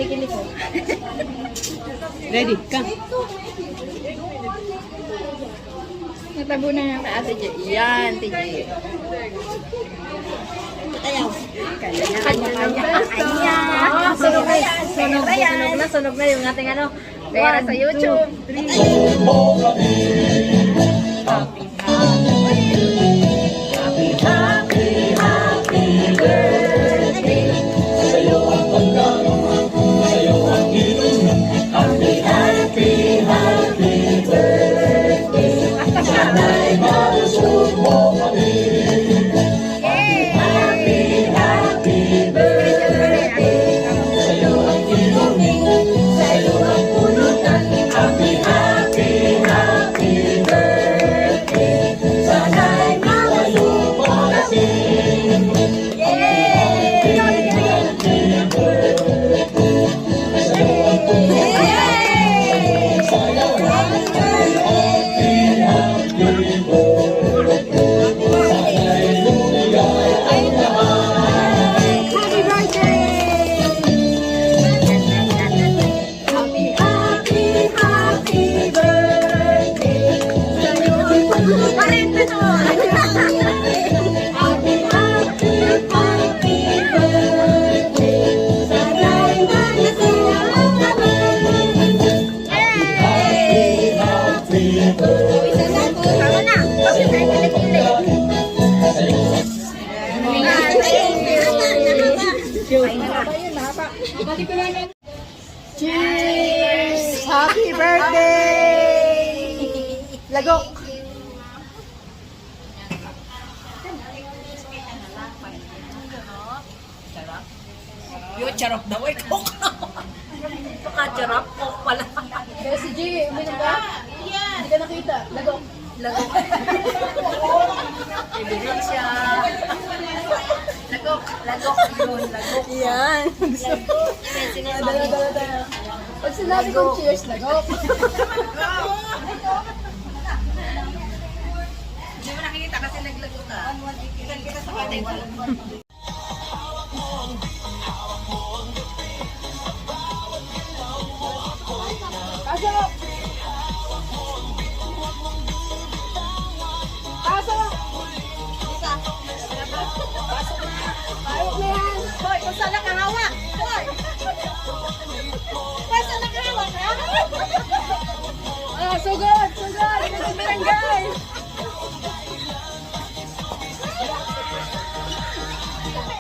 kilikili ko. Ready? Ka. Natabunan niya kay Ate J. Yan, TJ. Ayaw. Kanya-kanya. Ayan. Sunog na yan. Sunog na yung ating ano. Pera sa YouTube. 3. Happy birthday. Sa'yo ang pagkaroon, sa'yo ang inuman. Happy birthday. Sana'y malusog mo kami. Happy birthday. Sa'yo ang inumin, sa'yo ang pulutan. Happy birthday. Sana'y malusog mo kami. Cheers! Happy birthday! Lagok! Yung charap daw ay coke. Baka charap, coke pala. Kaya si G, uminom ka? Hindi ka nakita. Lagok. Lagok. Ibigay siya. Lagok. Lagok yun. Lagok. Yan. Dala. Pag sinabi kong cheers, lagok. Hindi mo nakikita kasi naglagok ka. Kita sa kanay. Pasok! Pasok! Pasok na yan! Hoy, kung saan nakahawak? Hoy! Kung saan nakahawak? Ah, sugod! Sugod! Sugod, guys!